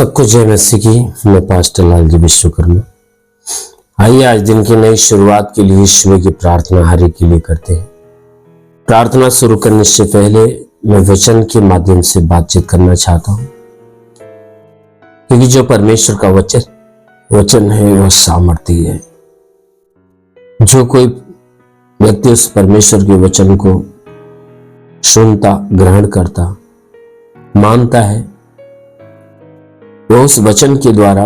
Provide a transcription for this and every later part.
सबको जय मसीह की। मैं पास्टर लाल जी विश्वकर्मा। आइए आज दिन की नई शुरुआत के लिए ईश्वर की प्रार्थना हर एक के लिए करते हैं। प्रार्थना शुरू करने से पहले मैं वचन के माध्यम से बातचीत करना चाहता हूं, क्योंकि जो परमेश्वर का वचन है वह सामर्थी है। जो कोई व्यक्ति उस परमेश्वर के वचन को सुनता, ग्रहण करता, मानता है, वो उस वचन के द्वारा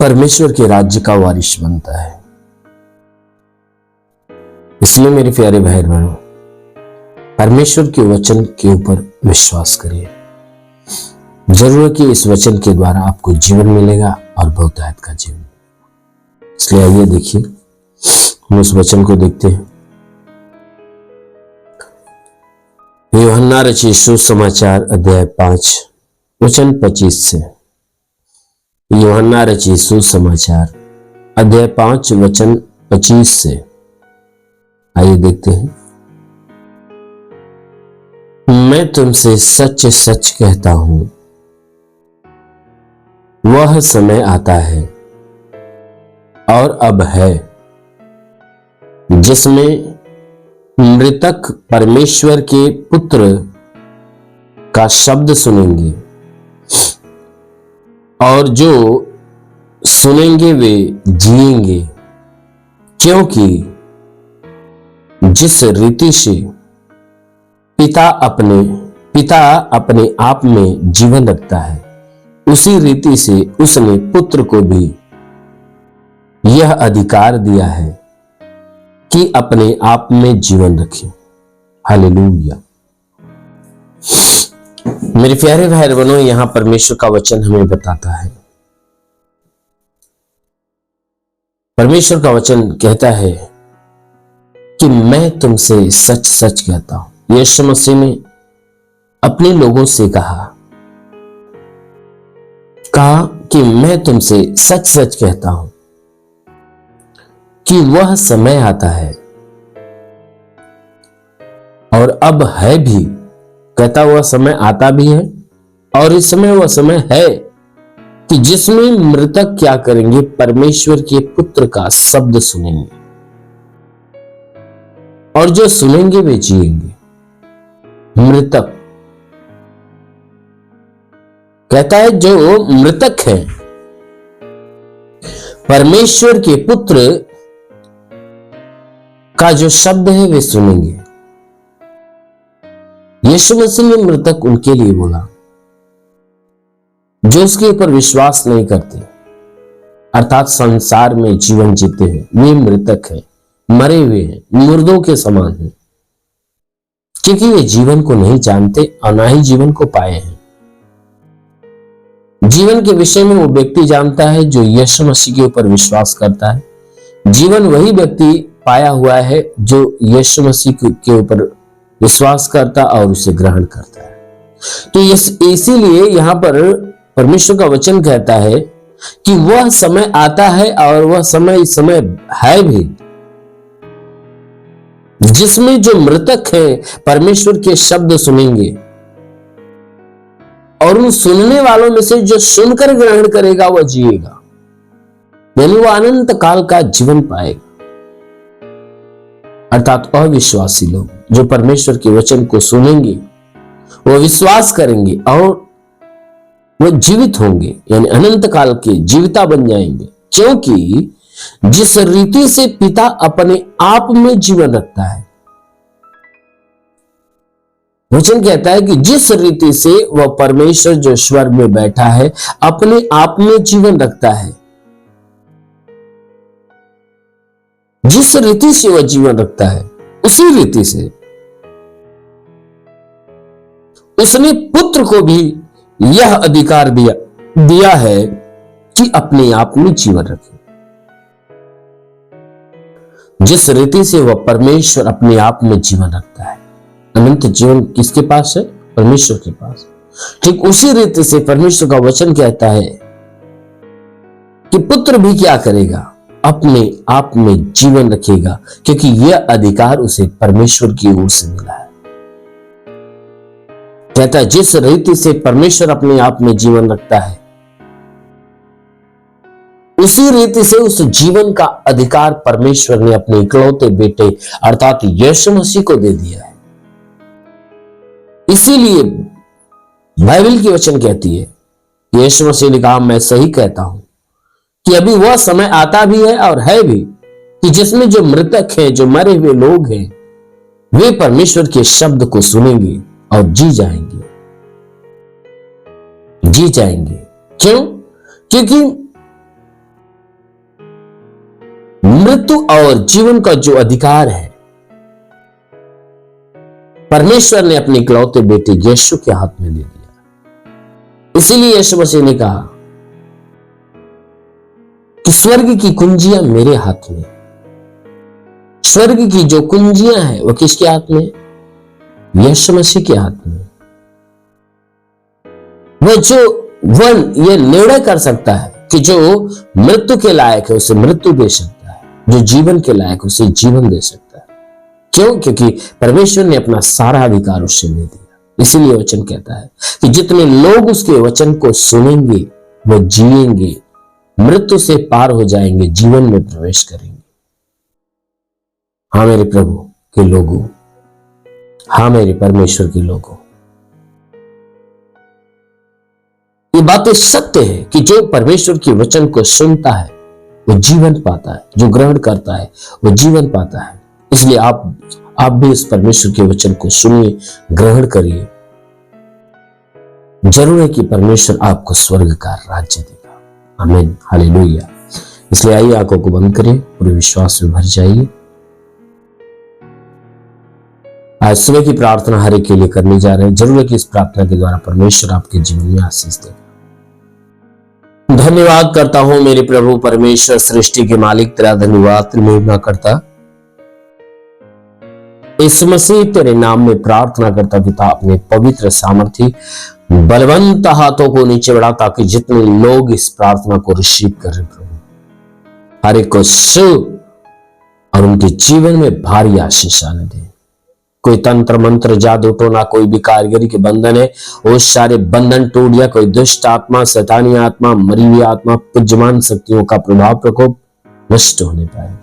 परमेश्वर के राज्य का वारिस बनता है। इसलिए मेरे प्यारे भाई बहनों, परमेश्वर के वचन के ऊपर विश्वास करिए। जरूर है कि इस वचन के द्वारा आपको जीवन मिलेगा और बहुतायत का जीवन। इसलिए आइए देखिए, हम उस वचन को देखते हैं। यूहन्ना रचित सुसमाचार अध्याय 5 वचन 25 से। यूहन्ना रचित सुसमाचार अध्याय 5 वचन 25 से। आइए देखते हैं। मैं तुमसे सच सच कहता हूं, वह समय आता है और अब है जिसमें मृतक परमेश्वर के पुत्र का शब्द सुनेंगे, और जो सुनेंगे वे जिएंगे, क्योंकि जिस रीति से पिता अपने आप में जीवन रखता है, उसी रीति से उसने पुत्र को भी यह अधिकार दिया है कि अपने आप में जीवन रखे। हालेलुया। मेरे प्यारे भाई बहनों, यहां परमेश्वर का वचन हमें बताता है, परमेश्वर का वचन कहता है कि मैं तुमसे सच सच कहता हूं। यीशु मसीह ने अपने लोगों से कहा कि मैं तुमसे सच सच कहता हूं कि वह समय आता है और अब है भी। कहता हुआ समय आता भी है और इस समय वह समय है कि जिसमें मृतक क्या करेंगे, परमेश्वर के पुत्र का शब्द सुनेंगे, और जो सुनेंगे वे जिएंगे। मृतक कहता है जो मृतक है, परमेश्वर के पुत्र का जो शब्द है वे सुनेंगे। यीशु मसीह ने मृतक उनके लिए बोला जो उसके ऊपर विश्वास नहीं करते, अर्थात संसार में जीवन जीते हैं, वे मृतक हैं, मरे हुए हैं, मुर्दों के समान हैं, क्योंकि वे जीवन को नहीं जानते और ना ही जीवन को पाए हैं। जीवन के विषय में वो व्यक्ति जानता है जो यीशु मसीह के ऊपर विश्वास करता है। जीवन वही व्यक्ति पाया हुआ है जो यीशु मसीह के ऊपर विश्वास करता और उसे ग्रहण करता है। तो इसीलिए यहां पर परमेश्वर का वचन कहता है कि वह समय आता है और वह समय इस समय है भी, जिसमें जो मृतक है परमेश्वर के शब्द सुनेंगे, और उन सुनने वालों में से जो सुनकर ग्रहण करेगा वह जिएगा, यानी वह अनंत काल का जीवन पाएगा। अर्थात अविश्वासी लोग जो परमेश्वर के वचन को सुनेंगे, वो विश्वास करेंगे और वो जीवित होंगे, यानी अनंत काल के जीविता बन जाएंगे, क्योंकि जिस रीति से पिता अपने आप में जीवन रखता है। वचन कहता है कि जिस रीति से वह परमेश्वर जो स्वर्ग में बैठा है अपने आप में जीवन रखता है, जिस रीति से वह जीवन रखता है उसी रीति से उसने पुत्र को भी यह अधिकार दिया है कि अपने आप में जीवन रखे। जिस रीति से वह परमेश्वर अपने आप में जीवन रखता है, अनंत जीवन किसके पास है? परमेश्वर के पास। ठीक उसी रीति से परमेश्वर का वचन कहता है कि पुत्र भी क्या करेगा, अपने आप में जीवन रखेगा, क्योंकि यह अधिकार उसे परमेश्वर की ओर से मिला है। कहता है जिस रीति से परमेश्वर अपने आप में जीवन रखता है, उसी रीति से उस जीवन का अधिकार परमेश्वर ने अपने इकलौते बेटे अर्थात यीशु मसीह को दे दिया है। इसीलिए बाइबल की वचन कहती है, यीशु मसीह ने कहा, मैं सही कहता हूं कि अभी वह समय आता भी है और है भी कि जिसमें जो मृतक हैं, जो मरे हुए लोग हैं, वे परमेश्वर के शब्द को सुनेंगे और जी जाएंगे। जी जाएंगे। क्यों? क्योंकि मृत्यु और जीवन का जो अधिकार है परमेश्वर ने अपने इकलौते बेटे यीशु के हाथ में दे दिया। इसीलिए यीशु मसीह ने कहा कि स्वर्ग की कुंजियां मेरे हाथ में। स्वर्ग की जो कुंजियां हैं वो किसके हाथ में? यीशु मसीह के हाथ में। वह ये निर्णय कर सकता है कि जो मृत्यु के लायक है उसे मृत्यु दे सकता है, जो जीवन के लायक उसे जीवन दे सकता है। क्यों? क्योंकि परमेश्वर ने अपना सारा अधिकार उससे ले दिया। इसीलिए वचन कहता है कि जितने लोग उसके वचन को सुनेंगे वो जिएंगे, मृत्यु से पार हो जाएंगे, जीवन में प्रवेश करेंगे। हाँ मेरे प्रभु के लोगों, हाँ मेरे परमेश्वर के लोगों, ये बातें सत्य है कि जो परमेश्वर के वचन को सुनता है वो जीवन पाता है, जो ग्रहण करता है वो जीवन पाता है। इसलिए आप भी इस परमेश्वर के वचन को सुनिए, ग्रहण करिए। जरूर है कि परमेश्वर आपको स्वर्ग का राज्य देगा। आमीन, हालेलुया। इसलिए आइए आंखों को बंद करिए, पूरे विश्वास में भर जाइए। आज सुबह की प्रार्थना हर एक के लिए करने जा रहे हैं। जरूर है कि इस प्रार्थना के द्वारा परमेश्वर आपके जीवन में आशीष देगा। धन्यवाद करता हूं मेरे प्रभु परमेश्वर, सृष्टि के मालिक, तेरा धन्यवाद महिमा करता। इस मसीह तेरे नाम में प्रार्थना करता पिता, अपने पवित्र सामर्थी बलवंत हाथों को नीचे बढ़ा ताकि जितने लोग इस प्रार्थना को रिसीव करें प्रभु, हर एक को सु और उनके जीवन में भारी आशीष आने दे। कोई तंत्र मंत्र जादू टोना, कोई भी कारीगरी के बंधन है, वो सारे बंधन टूट गया। कोई दुष्ट आत्मा, शैतानी आत्मा, मरी हुई आत्मा, पूज्यमान शक्तियों का प्रभाव प्रकोप नष्ट होने पाए।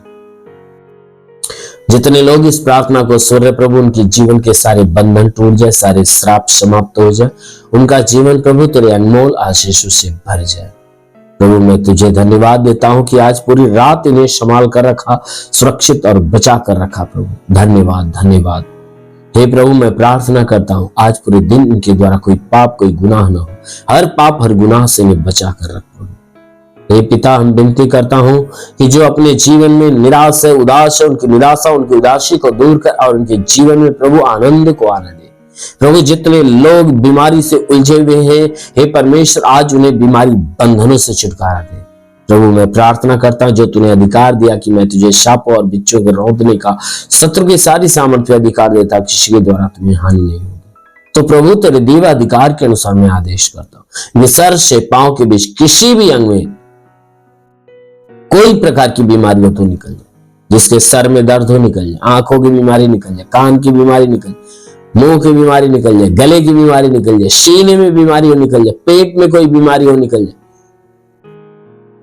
जितने लोग इस प्रार्थना को सुन रहे प्रभु, उनके जीवन के सारे बंधन टूट जाए, सारे श्राप समाप्त हो जाए, उनका जीवन प्रभु तेरे अनमोल आशीषों से भर जाए। प्रभु मैं तुझे धन्यवाद देता हूं कि आज पूरी रात इन्हें संभाल कर रखा, सुरक्षित और बचा कर रखा प्रभु। धन्यवाद, धन्यवाद। हे प्रभु मैं प्रार्थना करता हूं आज पूरे दिन इनके द्वारा कोई पाप, कोई गुनाह न हो। हर पाप, हर गुनाह से इन्हें बचा कर रख प्रभु। हे पिता, हम विनती करता हूं कि जो अपने जीवन में निराश है, उदास है, उनकी निराशा, उनकी उदासी को दूर कर और उनके जीवन में प्रभु आनंद को आने दे। प्रभु जितने लोग बीमारी से उलझे हुए हैं, हे परमेश्वर आज उन्हें बीमारी बंधनों से छुटकारा दे। प्रभु मैं प्रार्थना करता हूं जो तूने अधिकार दिया कि मैं तुझे शापों और बिच्छों के रौंदने का, शत्रु की सारी सामर्थ्य अधिकार देता, किसी के द्वारा तुम्हें हानि नहीं होगी। तो प्रभु तेरे दिव्य अधिकार के अनुसार मैं आदेश करता हूं, ये सर से पांव के बीच किसी भी अंग में कोई प्रकार की बीमारी हो तो निकल जाए। जिसके सर में दर्द हो निकल जाए, आंखों की बीमारी निकल जाए, कान की बीमारी निकल जाए, मुंह की बीमारी निकल जाए, गले की बीमारी निकल जाए, सीने में बीमारी हो निकल जाए, पेट में कोई बीमारी हो निकल जाए।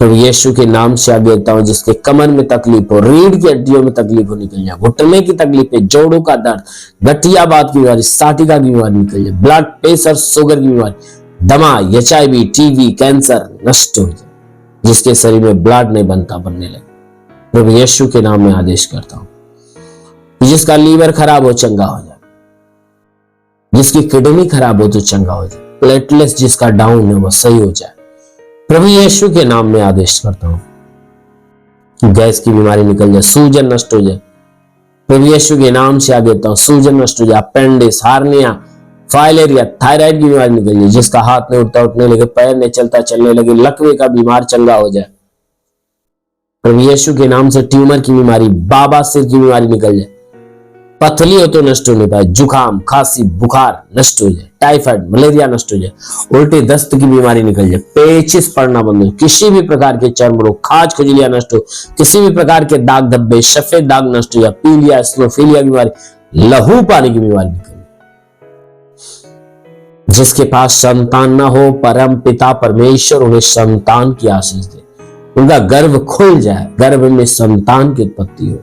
प्रभु यीशु के नाम से आगे देता हूं जिसके कमर में तकलीफ हो, रीढ़ की हड्डियों में तकलीफ हो निकल जाए, घुटने की तकलीफ है, जोड़ों का दर्द, गठियाबाद की बीमारी, साटिका की बीमारी निकल जाए, ब्लड प्रेशर, शुगर की बीमारी, दमा, HIV, टीबी, कैंसर नष्ट हो जाए। जिसके शरीर में ब्लड नहीं बनने लगे, प्रभु यीशु के नाम में आदेश करता हूं। जिसका लीवर खराब हो चंगा हो जाए, जिसकी किडनी खराब हो तो चंगा हो जाए, प्लेटलेट्स जिसका डाउन है वो सही हो जाए। प्रभु यीशु के नाम में आदेश करता हूं गैस की बीमारी निकल जाए, सूजन नष्ट हो जाए। प्रभु यीशु के नाम से आगे देता हूं सूजन नष्ट हो जाए, अपेंडिक्स, हार्निया, फाइलेरिया, थायराइड की बीमारी निकल जाए। जिसका हाथ नहीं उठता, उठने लगे, पैर नहीं चलता, चलने लगे, लकवे का बीमार चंगा हो जाए। प्रभु यीशु के नाम से ट्यूमर की बीमारी, बवासीर की बीमारी निकल जाए, पथली हो तो नष्ट होने पाए, जुकाम, खांसी, बुखार नष्ट हो जाए, टाइफाइड, मलेरिया नष्ट हो जाए, उल्टी दस्त की बीमारी निकल जाए, पेचिस पड़ना बंद हो, किसी भी प्रकार के चर्म रोग, खाज खुजलियां नष्ट हो, किसी भी प्रकार के दाग धब्बे, सफेद दाग नष्ट हो जाए, पीलिया, स्नोफीलिया की बीमारी, लहू पानी की बीमारी निकल जाए। जिसके पास संतान ना हो, परम पिता परमेश्वर उन्हें संतान की आशीष दे, उनका गर्भ खुल जाए, गर्भ में संतान की उत्पत्ति हो,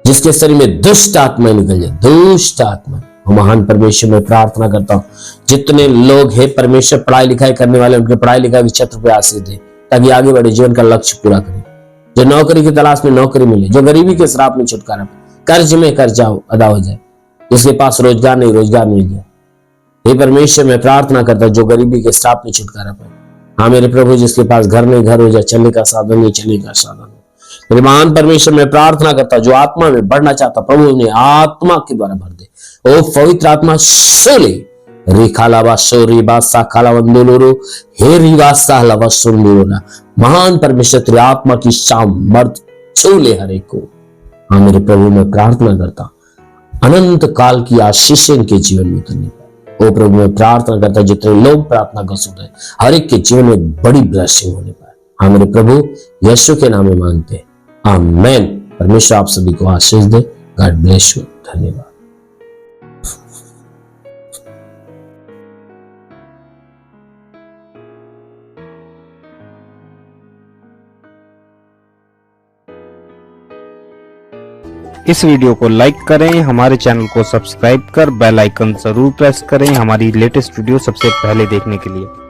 जिसके शरीर में दुष्ट आत्मा निकल जाए, दुष्ट आत्मा। महान परमेश्वर में प्रार्थना करता हूं जितने लोग हैं परमेश्वर पढ़ाई लिखाई करने वाले, उनके पढ़ाई लिखाई के क्षेत्र पे आशीष दे, ताकि आगे बढ़े, जीवन का लक्ष्य पूरा करें। जो नौकरी की तलाश में नौकरी मिले, जो गरीबी के श्राप में छुटकारा पाए, कर्ज में कर्जा अदा हो जाए, जिसके पास रोजगार नहीं रोजगार मिल जाए। हे परमेश्वर मैं प्रार्थना करता हूं जो गरीबी के श्राप में छुटकारा पाए। हाँ मेरे प्रभु, जिसके पास घर नहीं घर हो जाए, चलने का साधन नहीं चलने का साधन हो। मेरे महान परमेश्वर मैं प्रार्थना करता जो आत्मा में बढ़ना चाहता, प्रभु उन्हें आत्मा के द्वारा भर दे। ओ पवित्र आत्मा सोले रिखालावा सोरीबा साखालावंदुलुरु हे रिवासा लवसुंदुरुना। महान परमेश्वर तेरी आत्मा की सामर्थ सोले हर एक को। हाँ मेरे प्रभु मैं प्रार्थना करता अनंत काल की आशीष इनके जीवन में उतरने पाए। ओ प्रभु मैं प्रार्थना करता जितने लोग प्रार्थना कर सुन रहे हर एक के जीवन में बड़ी ब्लेसिंग होने पाए। हाँ मेरे प्रभु यीशु के नाम में मांगते हैं, आमेन। परमेश्वर आप सभी को आशीष दे। God bless you. धन्यवाद। इस वीडियो को लाइक करें, हमारे चैनल को सब्सक्राइब कर बेल आइकन जरूर प्रेस करें हमारी लेटेस्ट वीडियो सबसे पहले देखने के लिए।